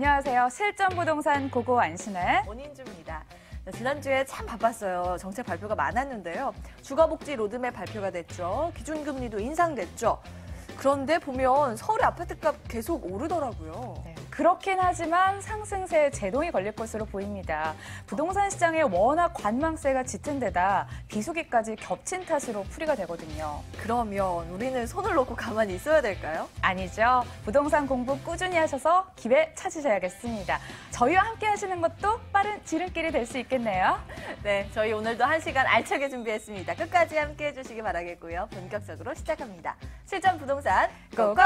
안녕하세요. 실전부동산 고고 안신혜 원인주입니다. 지난주에 참 바빴어요. 정책 발표가 많았는데요. 주거복지 로드맵 발표가 됐죠. 기준금리도 인상됐죠. 그런데 보면 서울의 아파트값 계속 오르더라고요. 네, 그렇긴 하지만 상승세에 제동이 걸릴 것으로 보입니다. 부동산 시장에 워낙 관망세가 짙은 데다 비수기까지 겹친 탓으로 풀이가 되거든요. 그러면 우리는 손을 놓고 가만히 있어야 될까요? 아니죠. 부동산 공부 꾸준히 하셔서 기회 찾으셔야겠습니다. 저희와 함께 하시는 것도 빠른 지름길이 될 수 있겠네요. 네, 저희 오늘도 1시간 알차게 준비했습니다. 끝까지 함께 해주시기 바라겠고요. 본격적으로 시작합니다. 실전 부동산 고고!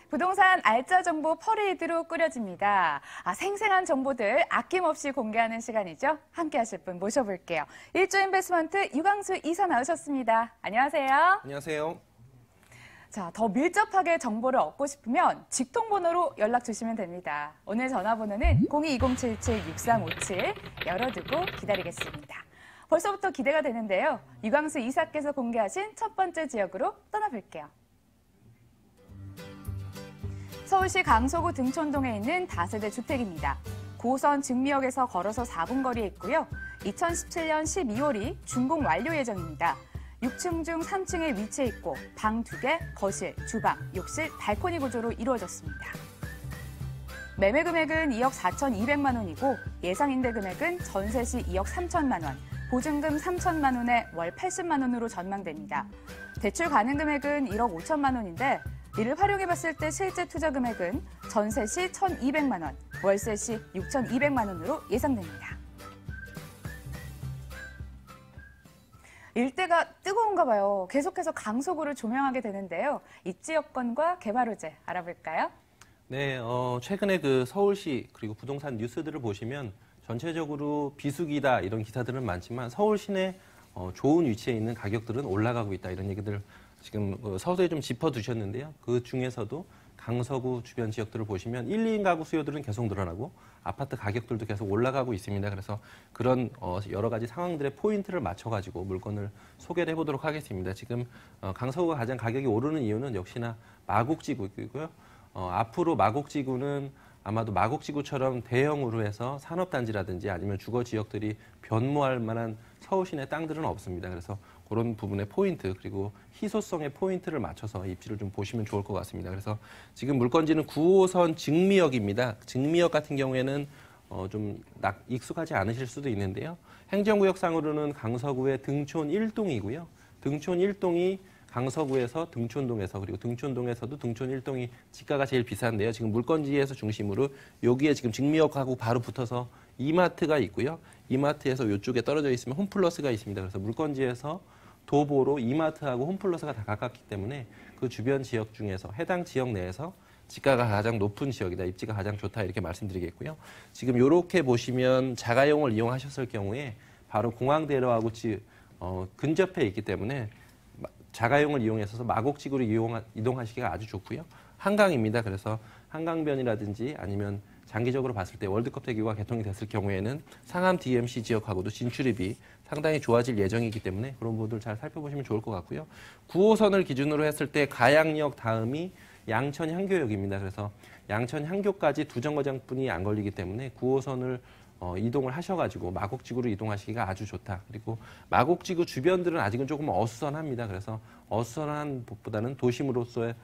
부동산 알짜 정보 퍼레이드로 꾸려집니다. 생생한 정보들 아낌없이 공개하는 시간이죠. 함께 하실 분 모셔볼게요. 일조인베스트먼트 유광수 이사 나오셨습니다. 안녕하세요. 안녕하세요. 자, 더 밀접하게 정보를 얻고 싶으면 직통번호로 연락 주시면 됩니다. 오늘 전화번호는 02-2077-6357 열어두고 기다리겠습니다. 벌써부터 기대가 되는데요. 유광수 이사께서 공개하신 첫 번째 지역으로 떠나볼게요. 서울시 강서구 등촌동에 있는 다세대 주택입니다. 9호선 증미역에서 걸어서 4분 거리에 있고요. 2017년 12월이 준공 완료 예정입니다. 6층 중 3층에 위치해 있고 방 2개, 거실, 주방, 욕실, 발코니 구조로 이루어졌습니다. 매매 금액은 2억 4,200만 원이고 예상 임대 금액은 전세 시 2억 3천만 원, 보증금 3천만 원에 월 80만 원으로 전망됩니다. 대출 가능 금액은 1억 5천만 원인데 이를 활용해봤을 때 실제 투자 금액은 전세 시 1,200만 원, 월세 시 6,200만 원으로 예상됩니다. 일대가 뜨거운가 봐요. 계속해서 강서구를 조명하게 되는데요. 입지 여건과 개발 호재 알아볼까요? 네, 최근에 그 서울시 그리고 부동산 뉴스들을 보시면 전체적으로 비수기다 이런 기사들은 많지만 서울 시내 좋은 위치에 있는 가격들은 올라가고 있다 이런 얘기들 지금 서두에 좀 짚어두셨는데요. 그 중에서도 강서구 주변 지역들을 보시면 1, 2인 가구 수요들은 계속 늘어나고 아파트 가격들도 계속 올라가고 있습니다. 그래서 그런 여러 가지 상황들의 포인트를 맞춰가지고 물건을 소개를 해보도록 하겠습니다. 지금 강서구가 가장 가격이 오르는 이유는 역시나 마곡지구이고요. 앞으로 마곡지구는 아마도 마곡지구처럼 대형으로 해서 산업단지라든지 아니면 주거 지역들이 변모할 만한 서울 시내 땅들은 없습니다. 그래서 그런 부분의 포인트 그리고 희소성의 포인트를 맞춰서 입지를 좀 보시면 좋을 것 같습니다. 그래서 지금 물건지는 9호선 증미역입니다. 증미역 같은 경우에는 좀 익숙하지 않으실 수도 있는데요. 행정구역상으로는 강서구의 등촌 1동이고요. 등촌 1동이 강서구에서 등촌동에서 그리고 등촌동에서도 등촌 1동이 지가가 제일 비싼데요. 지금 물건지에서 중심으로 여기에 지금 증미역하고 바로 붙어서 이마트가 있고요. 이마트에서 이쪽에 떨어져 있으면 홈플러스가 있습니다. 그래서 물건지에서 도보로 이마트하고 홈플러스가 다 가깝기 때문에 그 주변 지역 중에서 해당 지역 내에서 지가가 가장 높은 지역이다. 입지가 가장 좋다. 이렇게 말씀드리겠고요. 지금 이렇게 보시면 자가용을 이용하셨을 경우에 바로 공항대로하고 근접해 있기 때문에 자가용을 이용해서 마곡지구로 이동하시기가 아주 좋고요. 한강입니다. 그래서 한강변이라든지 아니면 장기적으로 봤을 때 월드컵 대기가 개통이 됐을 경우에는 상암 DMC 지역하고도 진출입이 상당히 좋아질 예정이기 때문에 그런 부분들 잘 살펴보시면 좋을 것 같고요. 9호선을 기준으로 했을 때 가양역 다음이 양천향교역입니다. 그래서 양천향교까지 두 정거장뿐이 안 걸리기 때문에 9호선을 이동을 하셔가지고 마곡지구로 이동하시기가 아주 좋다. 그리고 마곡지구 주변들은 아직은 조금 어수선합니다. 그래서 어수선한 것보다는 도심으로서의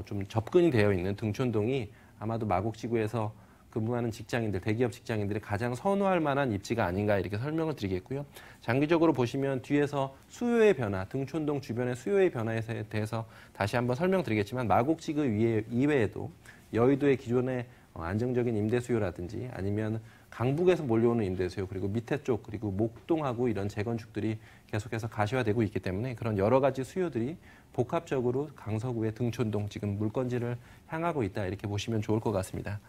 좀 접근이 되어 있는 등촌동이 아마도 마곡지구에서 근무하는 직장인들, 대기업 직장인들이 가장 선호할 만한 입지가 아닌가 이렇게 설명을 드리겠고요. 장기적으로 보시면 뒤에서 수요의 변화, 등촌동 주변의 수요의 변화에 대해서 다시 한번 설명드리겠지만 마곡지구 이외에도 여의도의 기존의 안정적인 임대 수요라든지 아니면 강북에서 몰려오는 임대 수요 그리고 밑에 쪽 그리고 목동하고 이런 재건축들이 계속해서 가시화되고 있기 때문에 그런 여러 가지 수요들이 복합적으로 강서구의 등촌동 지금 물건지를 향하고 있다 이렇게 보시면 좋을 것 같습니다.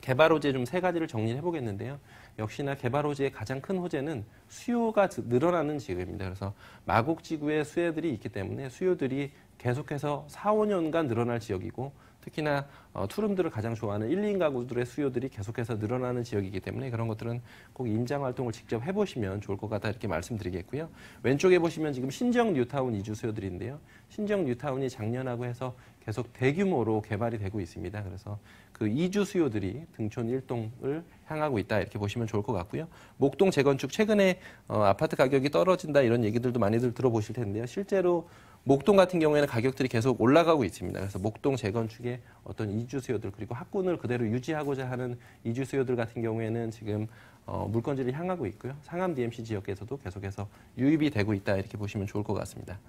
개발 호재 좀 세 가지를 정리를 해보겠는데요. 역시나 개발 호재의 가장 큰 호재는 수요가 늘어나는 지역입니다. 그래서 마곡지구에 수혜들이 있기 때문에 수요들이 계속해서 4, 5년간 늘어날 지역이고 특히나 투룸들을 가장 좋아하는 1, 2인 가구들의 수요들이 계속해서 늘어나는 지역이기 때문에 그런 것들은 꼭 임장 활동을 직접 해보시면 좋을 것 같다 이렇게 말씀드리겠고요. 왼쪽에 보시면 지금 신정 뉴타운 이주 수요들인데요. 신정 뉴타운이 작년하고 해서 계속 대규모로 개발이 되고 있습니다. 그래서 그 이주 수요들이 등촌 1동을 향하고 있다 이렇게 보시면 좋을 것 같고요. 목동 재건축 최근에 아파트 가격이 떨어진다 이런 얘기들도 많이들 들어보실 텐데요. 실제로 목동 같은 경우에는 가격들이 계속 올라가고 있습니다. 그래서 목동 재건축의 어떤 이주 수요들 그리고 학군을 그대로 유지하고자 하는 이주 수요들 같은 경우에는 지금 물건지를 향하고 있고요. 상암 DMC 지역에서도 계속해서 유입이 되고 있다 이렇게 보시면 좋을 것 같습니다.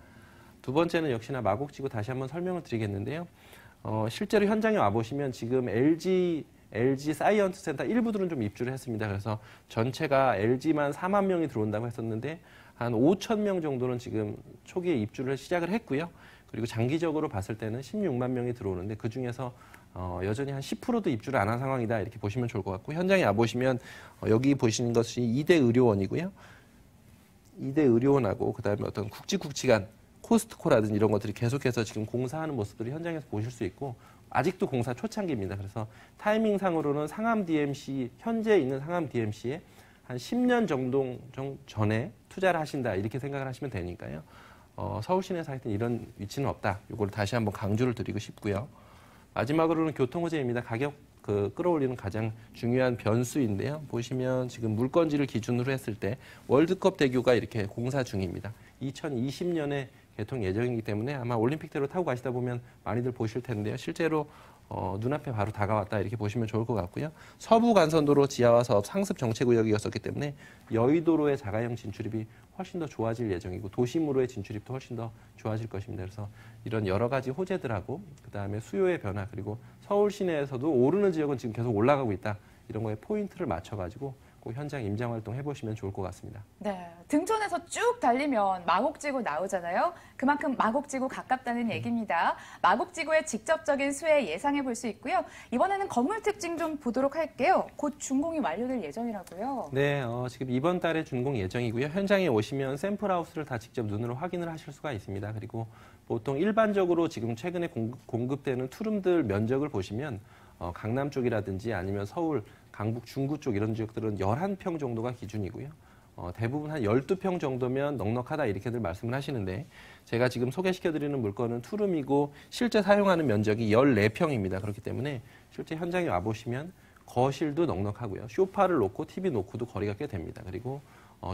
두 번째는 역시나 마곡지구 다시 한번 설명을 드리겠는데요. 실제로 현장에 와보시면 지금 LG 사이언스 센터 일부들은 좀 입주를 했습니다. 그래서 전체가 LG만 4만 명이 들어온다고 했었는데 한 5천 명 정도는 지금 초기에 입주를 시작을 했고요. 그리고 장기적으로 봤을 때는 16만 명이 들어오는데 그중에서 여전히 한 10%도 입주를 안 한 상황이다 이렇게 보시면 좋을 것 같고 현장에 와보시면 여기 보시는 것이 2대 의료원이고요. 2대 의료원하고 그다음에 어떤 굵직굵직한 코스트코라든지 이런 것들이 계속해서 지금 공사하는 모습들을 현장에서 보실 수 있고 아직도 공사 초창기입니다. 그래서 타이밍상으로는 상암 DMC 현재 있는 상암 DMC에 한 10년 정도 전에 투자를 하신다 이렇게 생각을 하시면 되니까요. 서울 시내에서 하여튼 이런 위치는 없다. 이걸 다시 한번 강조를 드리고 싶고요. 마지막으로는 교통호재입니다. 가격 끌어올리는 가장 중요한 변수인데요. 보시면 지금 물건지를 기준으로 했을 때 월드컵 대교가 이렇게 공사 중입니다. 2020년에 개통 예정이기 때문에 아마 올림픽대로 타고 가시다 보면 많이들 보실 텐데요. 실제로 눈앞에 바로 다가왔다 이렇게 보시면 좋을 것 같고요. 서부 간선도로 지하화 사업 상습 정체구역이었기 때문에 여의도로의 자가용 진출입이 훨씬 더 좋아질 예정이고 도심으로의 진출입도 훨씬 더 좋아질 것입니다. 그래서 이런 여러 가지 호재들하고 그다음에 수요의 변화 그리고 서울 시내에서도 오르는 지역은 지금 계속 올라가고 있다. 이런 거에 포인트를 맞춰가지고 꼭 현장 임장 활동 해보시면 좋을 것 같습니다. 네, 등촌에서 쭉 달리면 마곡지구 나오잖아요. 그만큼 마곡지구 가깝다는 얘기입니다. 마곡지구의 직접적인 수혜 예상해 볼 수 있고요. 이번에는 건물 특징 좀 보도록 할게요. 곧 준공이 완료될 예정이라고요. 네, 지금 이번 달에 준공 예정이고요. 현장에 오시면 샘플하우스를 다 직접 눈으로 확인을 하실 수가 있습니다. 그리고 보통 일반적으로 지금 최근에 공급되는 투룸들 면적을 보시면 강남 쪽이라든지 아니면 서울, 강북, 중구 쪽 이런 지역들은 11평 정도가 기준이고요. 대부분 한 12평 정도면 넉넉하다 이렇게들 말씀을 하시는데 제가 지금 소개시켜드리는 물건은 투룸이고 실제 사용하는 면적이 14평입니다. 그렇기 때문에 실제 현장에 와보시면 거실도 넉넉하고요. 소파를 놓고 TV 놓고도 거리가 꽤 됩니다. 그리고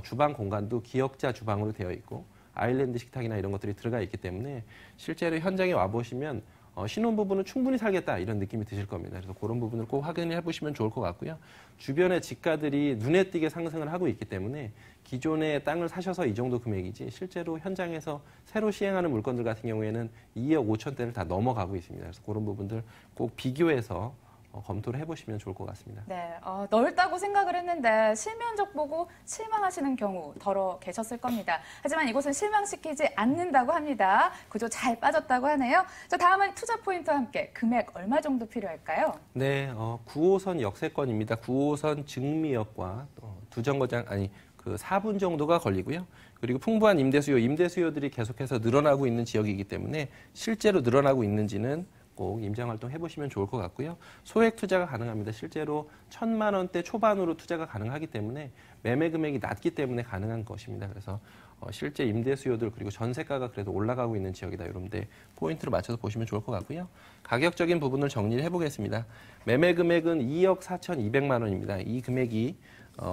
주방 공간도 기역자 주방으로 되어 있고 아일랜드 식탁이나 이런 것들이 들어가 있기 때문에 실제로 현장에 와보시면 신혼부부는 충분히 살겠다 이런 느낌이 드실 겁니다. 그래서 그런 부분을 꼭 확인을 해보시면 좋을 것 같고요. 주변의 집가들이 눈에 띄게 상승을 하고 있기 때문에 기존의 땅을 사셔서 이 정도 금액이지 실제로 현장에서 새로 시행하는 물건들 같은 경우에는 2억 5천대를 다 넘어가고 있습니다. 그래서 그런 부분들 꼭 비교해서 검토를 해보시면 좋을 것 같습니다. 네, 넓다고 생각을 했는데 실면적 보고 실망하시는 경우 더러 계셨을 겁니다. 하지만 이곳은 실망시키지 않는다고 합니다. 구조 잘 빠졌다고 하네요. 자, 다음은 투자 포인트와 함께 금액 얼마 정도 필요할까요? 네, 9호선 역세권입니다. 9호선 증미역과 두 정거장 그 4분 정도가 걸리고요. 그리고 풍부한 임대 수요들이 계속해서 늘어나고 있는 지역이기 때문에 실제로 늘어나고 있는지는 꼭 임장 활동 해보시면 좋을 것 같고요. 소액 투자가 가능합니다. 실제로 1,000만 원대 초반으로 투자가 가능하기 때문에 매매 금액이 낮기 때문에 가능한 것입니다. 그래서 실제 임대 수요들 그리고 전세가가 그래도 올라가고 있는 지역이다. 이런데 포인트를 맞춰서 보시면 좋을 것 같고요. 가격적인 부분을 정리를 해보겠습니다. 매매 금액은 2억 4,200만 원입니다. 이 금액이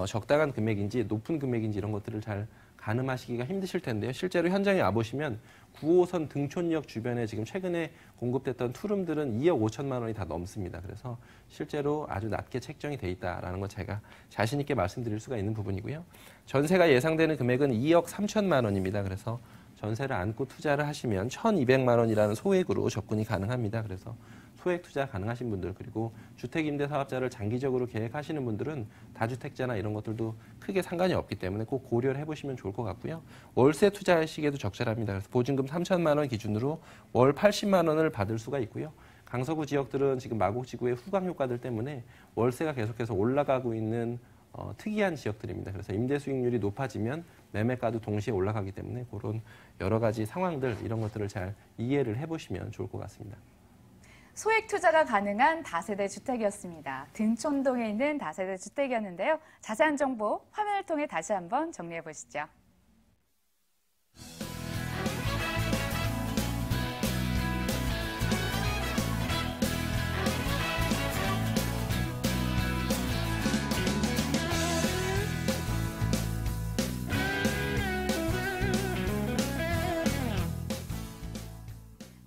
적당한 금액인지 높은 금액인지 이런 것들을 잘 가늠하시기가 힘드실 텐데요. 실제로 현장에 와보시면 9호선 등촌역 주변에 지금 최근에 공급됐던 투룸들은 2억 5천만 원이 다 넘습니다. 그래서 실제로 아주 낮게 책정이 돼 있다라는 걸 제가 자신 있게 말씀드릴 수가 있는 부분이고요. 전세가 예상되는 금액은 2억 3천만 원입니다. 그래서 전세를 안고 투자를 하시면 1,200만 원이라는 소액으로 접근이 가능합니다. 그래서 소액 투자 가능하신 분들 그리고 주택임대사업자를 장기적으로 계획하시는 분들은 다주택자나 이런 것들도 크게 상관이 없기 때문에 꼭 고려를 해보시면 좋을 것 같고요. 월세 투자하시기에도 적절합니다. 그래서 보증금 3천만 원 기준으로 월 80만 원을 받을 수가 있고요. 강서구 지역들은 지금 마곡지구의 후광 효과들 때문에 월세가 계속해서 올라가고 있는 특이한 지역들입니다. 그래서 임대 수익률이 높아지면 매매가도 동시에 올라가기 때문에 그런 여러 가지 상황들 이런 것들을 잘 이해를 해보시면 좋을 것 같습니다. 소액 투자가 가능한 다세대 주택이었습니다. 등촌동에 있는 다세대 주택이었는데요. 자세한 정보 화면을 통해 다시 한번 정리해 보시죠.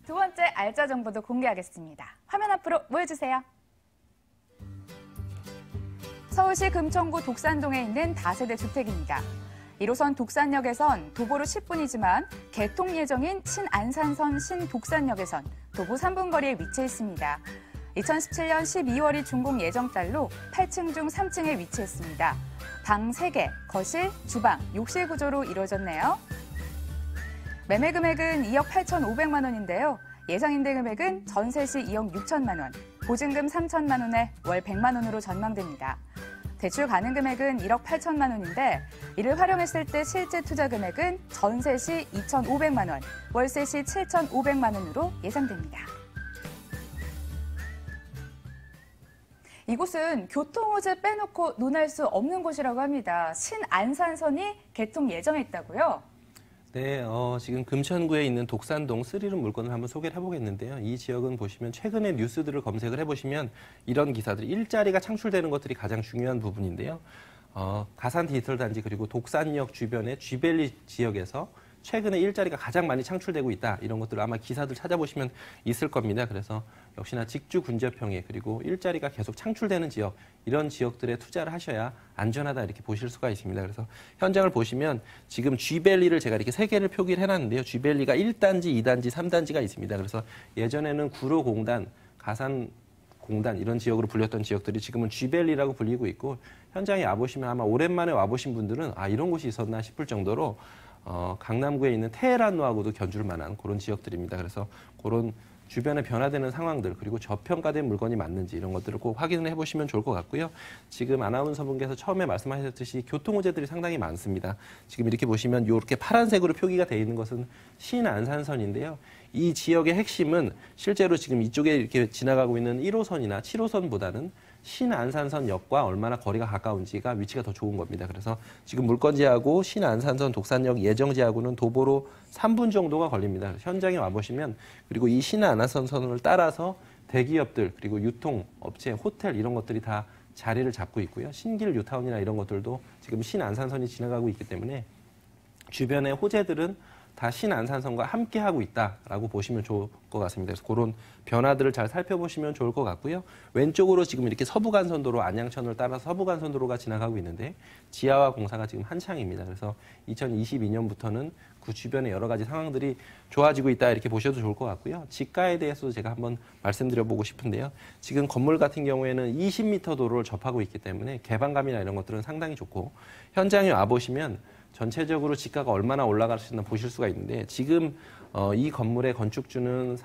두 번째 알짜 정보도 공개하겠습니다. 화면 앞으로 모여주세요. 서울시 금천구 독산동에 있는 다세대 주택입니다. 1호선 독산역에선 도보로 10분이지만 개통 예정인 신안산선 신독산역에선 도보 3분 거리에 위치해 있습니다. 2017년 12월이 준공 예정달로 8층 중 3층에 위치했습니다. 방 3개, 거실, 주방, 욕실 구조로 이루어졌네요. 매매 금액은 2억 8,500만 원인데요. 예상 임대 금액은 전세 시 2억 6천만 원, 보증금 3천만 원에 월 100만 원으로 전망됩니다. 대출 가능 금액은 1억 8천만 원인데 이를 활용했을 때 실제 투자 금액은 전세 시 2,500만 원, 월세 시 7,500만 원으로 예상됩니다. 이곳은 교통호재 빼놓고 논할 수 없는 곳이라고 합니다. 신안산선이 개통 예정에 있다고요? 네, 지금 금천구에 있는 독산동 3룸 물건을 한번 소개를 해보겠는데요. 이 지역은 보시면 최근에 뉴스들을 검색을 해보시면 이런 기사들, 일자리가 창출되는 것들이 가장 중요한 부분인데요. 가산 디지털 단지 그리고 독산역 주변의 쥐밸리 지역에서 최근에 일자리가 가장 많이 창출되고 있다. 이런 것들을 아마 기사들 찾아보시면 있을 겁니다. 그래서 역시나 직주 근접형에 그리고 일자리가 계속 창출되는 지역, 이런 지역들에 투자를 하셔야 안전하다 이렇게 보실 수가 있습니다. 그래서 현장을 보시면 지금 쥐밸리를 제가 이렇게 3개를 표기를 해놨는데요. 쥐밸리가 1단지, 2단지, 3단지가 있습니다. 그래서 예전에는 구로공단, 가산공단 이런 지역으로 불렸던 지역들이 지금은 쥐밸리라고 불리고 있고 현장에 와보시면 아마 오랜만에 와보신 분들은 이런 곳이 있었나 싶을 정도로 강남구에 있는 테헤란로하고도 견줄 만한 그런 지역들입니다. 그래서 그런 주변에 변화되는 상황들 그리고 저평가된 물건이 맞는지 이런 것들을 꼭 확인을 해보시면 좋을 것 같고요. 지금 아나운서분께서 처음에 말씀하셨듯이 교통호재들이 상당히 많습니다. 지금 이렇게 보시면 이렇게 파란색으로 표기가 되어 있는 것은 신안산선인데요. 이 지역의 핵심은 실제로 지금 이쪽에 이렇게 지나가고 있는 1호선이나 7호선보다는 신안산선역과 얼마나 거리가 가까운지가 위치가 더 좋은 겁니다. 그래서 지금 물건지하고 신안산선 독산역 예정지하고는 도보로 3분 정도가 걸립니다. 현장에 와보시면 그리고 이 신안산선을 따라서 대기업들 그리고 유통업체, 호텔 이런 것들이 다 자리를 잡고 있고요. 신길 뉴타운이나 이런 것들도 지금 신안산선이 지나가고 있기 때문에 주변의 호재들은 다 신안산선과 함께하고 있다라고 보시면 좋을 것 같습니다. 그래서 그런 변화들을 잘 살펴보시면 좋을 것 같고요. 왼쪽으로 지금 이렇게 서부간선도로 안양천을 따라서 서부간선도로가 지나가고 있는데 지하화 공사가 지금 한창입니다. 그래서 2022년부터는 그 주변의 여러 가지 상황들이 좋아지고 있다 이렇게 보셔도 좋을 것 같고요. 지가에 대해서도 제가 한번 말씀드려보고 싶은데요. 지금 건물 같은 경우에는 20m 도로를 접하고 있기 때문에 개방감이나 이런 것들은 상당히 좋고 현장에 와보시면 전체적으로 지가가 얼마나 올라갈 수 있나 보실 수가 있는데 지금 이 건물의 건축주는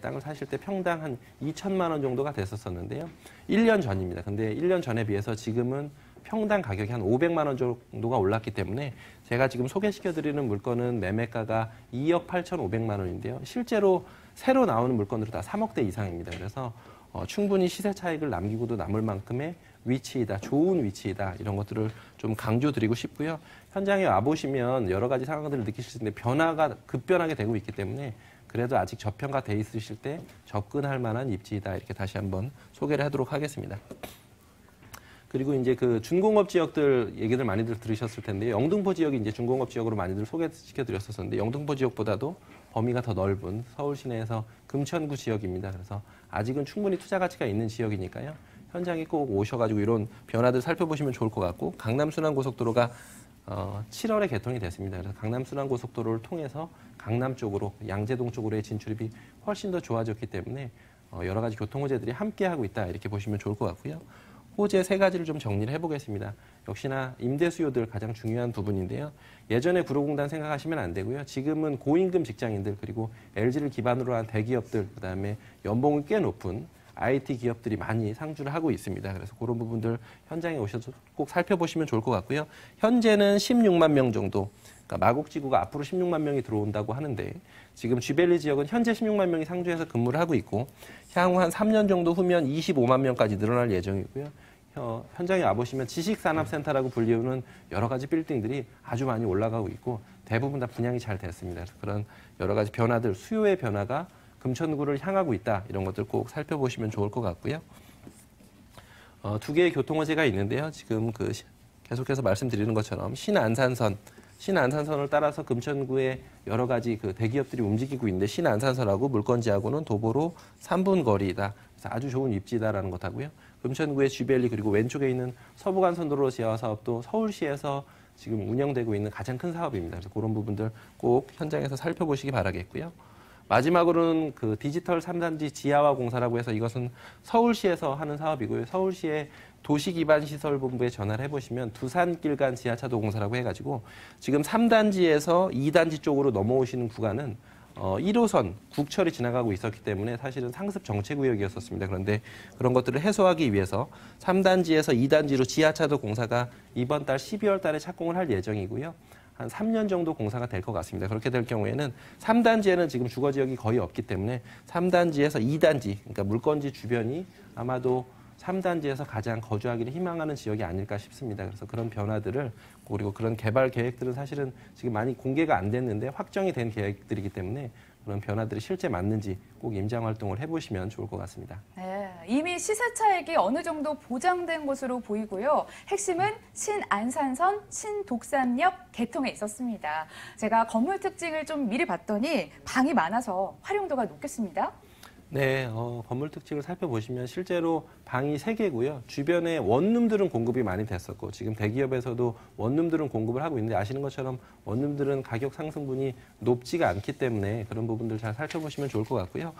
땅을 사실 때 평당 한 2천만 원 정도가 됐었는데요. 1년 전입니다. 근데 1년 전에 비해서 지금은 평당 가격이 한 500만 원 정도가 올랐기 때문에 제가 지금 소개시켜드리는 물건은 매매가가 2억 8,500만 원인데요. 실제로 새로 나오는 물건들은 다 3억대 이상입니다. 그래서 충분히 시세 차익을 남기고도 남을 만큼의 위치이다, 좋은 위치이다 이런 것들을 좀 강조드리고 싶고요. 현장에 와보시면 여러 가지 상황들을 느끼실 텐데 변화가 급변하게 되고 있기 때문에 그래도 아직 저평가돼 있으실 때 접근할 만한 입지이다 이렇게 다시 한번 소개를 하도록 하겠습니다. 그리고 이제 그 준공업 지역들 얘기들 많이들 들으셨을 텐데요. 영등포 지역이 이제 준공업 지역으로 많이들 소개시켜 드렸었는데 영등포 지역보다도 범위가 더 넓은 서울 시내에서 금천구 지역입니다. 그래서 아직은 충분히 투자 가치가 있는 지역이니까요. 현장에 꼭 오셔가지고 이런 변화들 살펴보시면 좋을 것 같고 강남순환고속도로가 7월에 개통이 됐습니다. 그래서 강남순환고속도로를 통해서 강남 쪽으로 양재동 쪽으로의 진출입이 훨씬 더 좋아졌기 때문에 여러 가지 교통호재들이 함께하고 있다 이렇게 보시면 좋을 것 같고요. 호재 3가지를 좀 정리를 해보겠습니다. 역시나 임대 수요들 가장 중요한 부분인데요. 예전에 구로공단 생각하시면 안 되고요. 지금은 고임금 직장인들 그리고 LG를 기반으로 한 대기업들 그다음에 연봉이 꽤 높은 IT 기업들이 많이 상주를 하고 있습니다. 그래서 그런 부분들 현장에 오셔서 꼭 살펴보시면 좋을 것 같고요. 현재는 16만 명 정도, 그러니까 마곡지구가 앞으로 16만 명이 들어온다고 하는데 지금 쥐벨리 지역은 현재 16만 명이 상주해서 근무를 하고 있고 향후 한 3년 정도 후면 25만 명까지 늘어날 예정이고요. 현장에 와보시면 지식산업센터라고 불리우는 여러 가지 빌딩들이 아주 많이 올라가고 있고 대부분 다 분양이 잘 됐습니다. 그래서 그런 여러 가지 변화들, 수요의 변화가 금천구를 향하고 있다. 이런 것들 꼭 살펴보시면 좋을 것 같고요. 두 개의 교통호재가 있는데요. 지금 계속해서 말씀드리는 것처럼 신안산선을 따라서 금천구에 여러 가지 대기업들이 움직이고 있는데 신안산선하고 물건지하고는 도보로 3분 거리이다. 그래서 아주 좋은 입지다라는 것하고요. 금천구의 쥐벨리 그리고 왼쪽에 있는 서부간선도로 지하 사업도 서울시에서 지금 운영되고 있는 가장 큰 사업입니다. 그래서 그런 부분들 꼭 현장에서 살펴보시기 바라겠고요. 마지막으로는 디지털 3단지 지하화 공사라고 해서 이것은 서울시에서 하는 사업이고요. 서울시의 도시기반시설본부에 전화를 해보시면 두산길 간 지하차도 공사라고 해가지고 지금 3단지에서 2단지 쪽으로 넘어오시는 구간은 1호선 국철이 지나가고 있었기 때문에 사실은 상습 정체구역이었었습니다. 그런데 그런 것들을 해소하기 위해서 3단지에서 2단지로 지하차도 공사가 이번 달 12월 달에 착공을 할 예정이고요. 한 3년 정도 공사가 될 것 같습니다. 그렇게 될 경우에는 3단지에는 지금 주거지역이 거의 없기 때문에 3단지에서 2단지, 그러니까 물건지 주변이 아마도 3단지에서 가장 거주하기를 희망하는 지역이 아닐까 싶습니다. 그래서 그런 변화들을 그리고 그런 개발 계획들은 사실은 지금 많이 공개가 안 됐는데 확정이 된 계획들이기 때문에 그런 변화들이 실제 맞는지 꼭 임장 활동을 해보시면 좋을 것 같습니다. 네, 이미 시세 차익이 어느 정도 보장된 것으로 보이고요. 핵심은 신안산선, 신독산역 개통에 있었습니다. 제가 건물 특징을 좀 미리 봤더니 방이 많아서 활용도가 높겠습니다. 네, 건물 특징을 살펴보시면 실제로 방이 3개고요. 주변에 원룸들은 공급이 많이 됐었고 지금 대기업에서도 원룸들은 공급을 하고 있는데 아시는 것처럼 원룸들은 가격 상승분이 높지가 않기 때문에 그런 부분들 잘 살펴보시면 좋을 것 같고요.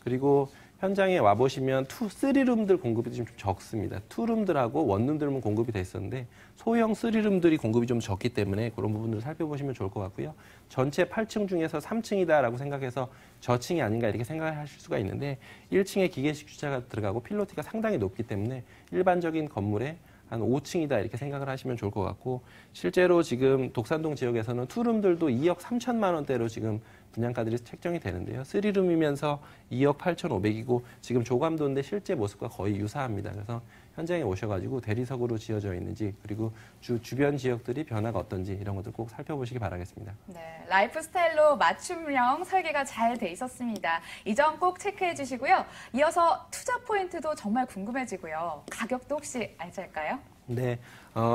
그리고 현장에 와보시면 3룸들 공급이 좀 적습니다. 2룸들하고 원룸들은 공급이 돼 있었는데 소형 3룸들이 공급이 좀 적기 때문에 그런 부분들을 살펴보시면 좋을 것 같고요. 전체 8층 중에서 3층이다라고 생각해서 저층이 아닌가 이렇게 생각하실 수가 있는데 1층에 기계식 주차가 들어가고 필로티가 상당히 높기 때문에 일반적인 건물에 한 5층이다 이렇게 생각을 하시면 좋을 것 같고 실제로 지금 독산동 지역에서는 2룸들도 2억 3천만 원대로 지금 분양가들이 책정이 되는데요. 3룸이면서 2억 8,500이고 지금 조감도인데 실제 모습과 거의 유사합니다. 그래서 현장에 오셔가지고 대리석으로 지어져 있는지 그리고 주변 지역들이 변화가 어떤지 이런 것들 꼭 살펴보시기 바라겠습니다. 네, 라이프 스타일로 맞춤형 설계가 잘 돼 있었습니다. 이 점 꼭 체크해 주시고요. 이어서 투자 포인트도 정말 궁금해지고요. 가격도 혹시 알릴까요? 네,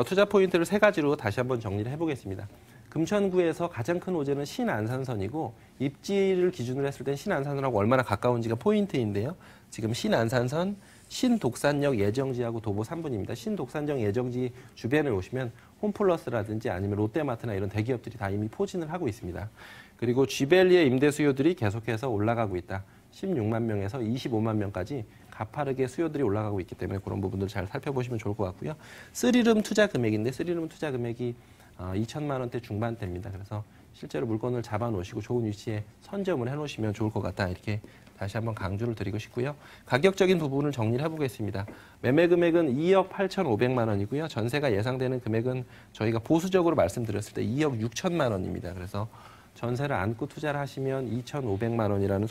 투자 포인트를 3가지로 다시 한번 정리를 해보겠습니다. 금천구에서 가장 큰 호재는 신안산선이고 입지를 기준으로 했을 땐 신안산선하고 얼마나 가까운지가 포인트인데요. 지금 신안산선, 신독산역 예정지하고 도보 3분입니다. 신독산역 예정지 주변에 오시면 홈플러스라든지 아니면 롯데마트나 이런 대기업들이 다 이미 포진을 하고 있습니다. 그리고 쥐벨리의 임대 수요들이 계속해서 올라가고 있다. 16만 명에서 25만 명까지 가파르게 수요들이 올라가고 있기 때문에 그런 부분들 잘 살펴보시면 좋을 것 같고요. 3룸 투자 금액인데 3룸 투자 금액이 2천만 원대 중반대입니다. 그래서 실제로 물건을 잡아놓으시고 좋은 위치에 선점을 해놓으시면 좋을 것 같다. 이렇게 다시 한번 강조를 드리고 싶고요. 가격적인 부분을 정리를 해보겠습니다. 매매 금액은 2억 8,500만 원이고요. 전세가 예상되는 금액은 저희가 보수적으로 말씀드렸을 때 2억 6천만 원입니다. 그래서 전세를 안고 투자를 하시면 2,500만 원이라는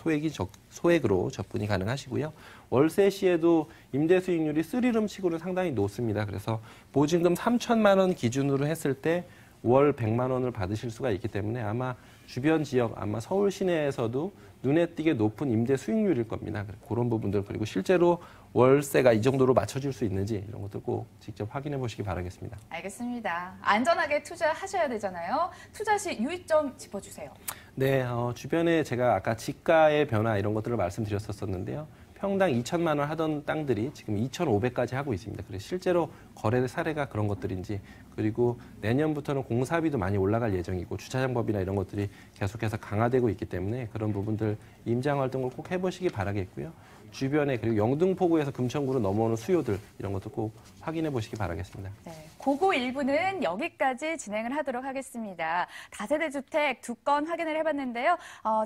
소액으로 접근이 가능하시고요. 월세 시에도 임대 수익률이 3룸 치고는 상당히 높습니다. 그래서 보증금 3천만 원 기준으로 했을 때 월 100만 원을 받으실 수가 있기 때문에 아마 주변 지역, 아마 서울 시내에서도 눈에 띄게 높은 임대 수익률일 겁니다. 그런 부분들 그리고 실제로 월세가 이 정도로 맞춰줄 수 있는지 이런 것들 꼭 직접 확인해 보시기 바라겠습니다. 알겠습니다. 안전하게 투자하셔야 되잖아요. 투자 시 유의점 짚어주세요. 네, 주변에 제가 아까 지가의 변화 이런 것들을 말씀드렸었는데요. 평당 2천만 원 하던 땅들이 지금 2,500까지 하고 있습니다. 그래서 실제로 거래 사례가 그런 것들인지 그리고 내년부터는 공사비도 많이 올라갈 예정이고 주차장법이나 이런 것들이 계속해서 강화되고 있기 때문에 그런 부분들 임장 활동을 꼭 해보시기 바라겠고요. 주변에 그리고 영등포구에서 금천구로 넘어오는 수요들 이런 것도 꼭 확인해 보시기 바라겠습니다. 네, 고고 1부는 여기까지 진행을 하도록 하겠습니다. 다세대 주택 2건 확인을 해봤는데요.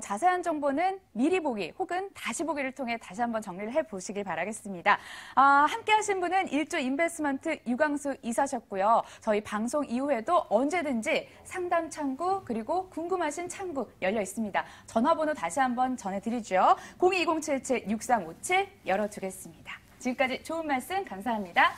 자세한 정보는 미리 보기 혹은 다시 보기를 통해 다시 한번 정리를 해보시길 바라겠습니다. 함께 하신 분은 일조 인베스트먼트 유광수 이사셨고요. 저희 방송 이후에도 언제든지 상담 창구 그리고 궁금하신 창구 열려 있습니다. 전화번호 다시 한번 전해드리죠. 0207-6357 열어두겠습니다. 지금까지 좋은 말씀 감사합니다.